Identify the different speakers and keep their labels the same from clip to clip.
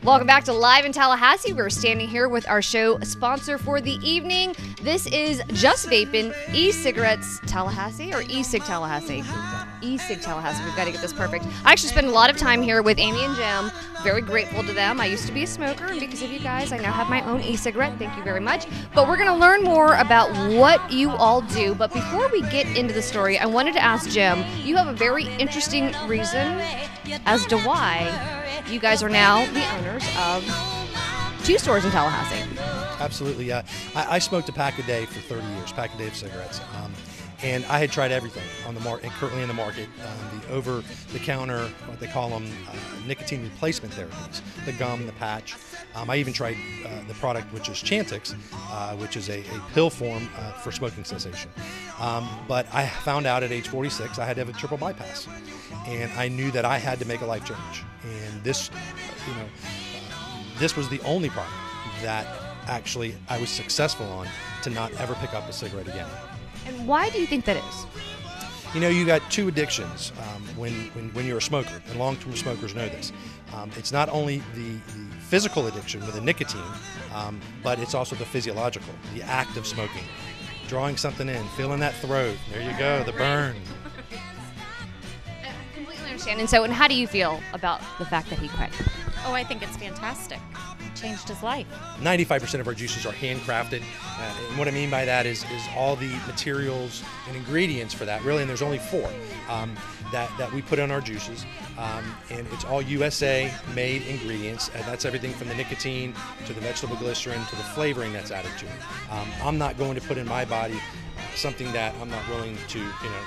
Speaker 1: Welcome back to Live in Tallahassee. We're standing here with our show sponsor for the evening. This is Just Vapin e-cigarettes Tallahassee or e-cig Tallahassee? E-cig Tallahassee. We've got to get this perfect. I actually spend a lot of time here with Amy and Jim. Very grateful to them. I used to be a smoker, and because of you guys, I now have my own e-cigarette. Thank you very much. But we're going to learn more about what you all do. But before we get into the story, I wanted to ask Jim, you have a very interesting reason as to why you guys are now the owners of 2 stores in Tallahassee.
Speaker 2: Absolutely, yeah. I smoked a pack a day for 30 years, pack a day of cigarettes. And I had tried everything on the market, currently in the market, the over-the-counter, what they call them, nicotine replacement therapies, the gum, the patch. I even tried the product, which is Chantix, which is a pill form for smoking cessation. But I found out at age 46 I had to have a triple bypass, and I knew that I had to make a life change. And this, this was the only product that actually I was successful on to not ever pick up a cigarette again.
Speaker 1: And why do you think that is?
Speaker 2: You got 2 addictions when you're a smoker, and long-term smokers know this. It's not only the physical addiction with the nicotine, but it's also the physiological, the act of smoking. Drawing something in, feeling that throat, there you go, the burn.
Speaker 1: I completely understand. And how do you feel about the fact that he quit?
Speaker 3: Oh, I think it's fantastic. It changed his life.
Speaker 2: 95% of our juices are handcrafted, and what I mean by that is all the materials and ingredients for that, really, and there's only 4 that we put on our juices, and it's all USA made ingredients, and that's everything from the nicotine to the vegetable glycerin to the flavoring that's added to it. I'm not going to put in my body something that I'm not willing to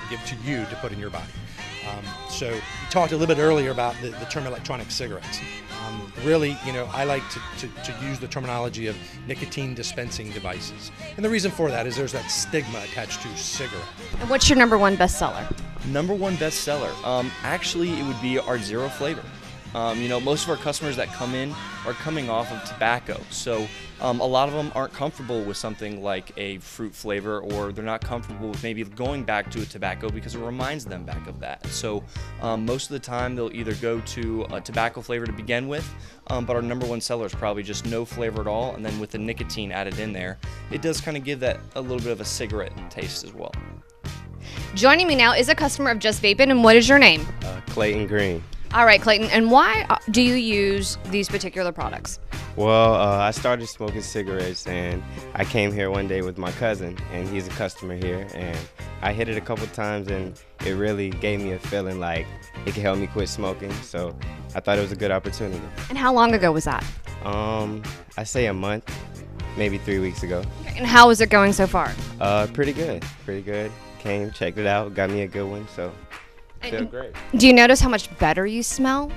Speaker 2: give to you to put in your body. So you talked a little bit earlier about the term electronic cigarettes. Really, I like to use the terminology of nicotine dispensing devices. And the reason for that is there's that stigma attached to cigarette.
Speaker 1: And what's your #1 bestseller?
Speaker 4: #1 bestseller? Actually, it would be our zero flavor. Most of our customers that come in are coming off of tobacco, so a lot of them aren't comfortable with something like a fruit flavor, or they're not comfortable with maybe going back to a tobacco because it reminds them back of that. So most of the time they'll either go to a tobacco flavor to begin with, but our #1 seller is probably just no flavor at all, and then with the nicotine added in there, it does kind of give that a little bit of a cigarette taste as well.
Speaker 1: Joining me now is a customer of Just Vapin, and what is your name?
Speaker 5: Clayton Green.
Speaker 1: All right, Clayton, and why do you use these particular products?
Speaker 5: Well, I started smoking cigarettes, and I came here one day with my cousin, and he's a customer here, and I hit it a couple times, and it really gave me a feeling like it could help me quit smoking, so I thought it was a good opportunity.
Speaker 1: And how long ago was that?
Speaker 5: I say a month, maybe 3 weeks ago.
Speaker 1: And how is it going so far?
Speaker 5: Pretty good. Came, checked it out, got me a good one, so feel great.
Speaker 1: Do you notice how much better you smell?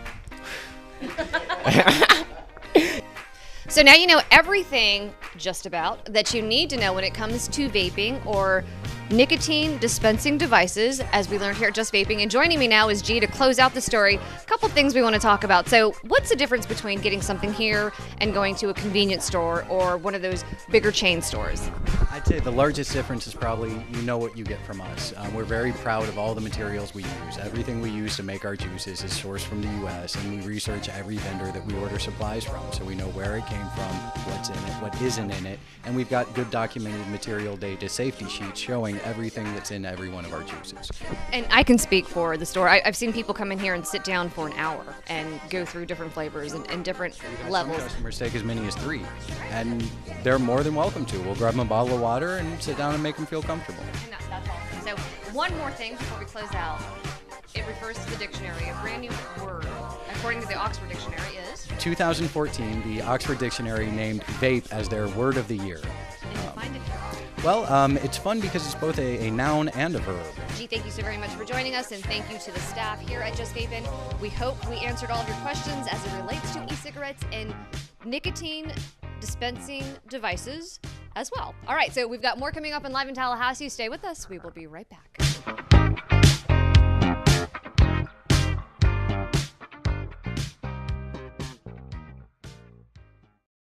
Speaker 1: So now you know everything, just about, that you need to know when it comes to vaping or nicotine dispensing devices, as we learned here at Just Vaping. And joining me now is G to close out the story. A couple things we want to talk about. So what's the difference between getting something here and going to a convenience store or one of those bigger chain stores?
Speaker 6: I'd say the largest difference is probably what you get from us. We're very proud of all the materials we use. Everything we use to make our juices is sourced from the U.S., and we research every vendor that we order supplies from, so we know where it came from, what's in it, what isn't in it, and we've got good documented material data safety sheets showing everything that's in every one of our juices.
Speaker 1: And I can speak for the store. I've seen people come in here and sit down for an hour and go through different flavors and different levels.
Speaker 6: Some customers take as many as 3, and they're more than welcome to. We'll grab them a bottle of water and sit down and make them feel comfortable.
Speaker 1: And that's awesome. So one more thing before we close out. It refers to the dictionary. A brand new word, according to the Oxford Dictionary, is?
Speaker 6: 2014, the Oxford Dictionary named vape as their word of the year.
Speaker 1: And you find it here.
Speaker 6: Well, it's fun because it's both a noun and a verb.
Speaker 1: Gee, thank you so very much for joining us, and thank you to the staff here at Just Vapin. We hope we answered all of your questions as it relates to e-cigarettes and nicotine dispensing devices as well. All right, so we've got more coming up in Live in Tallahassee. Stay with us. We will be right back.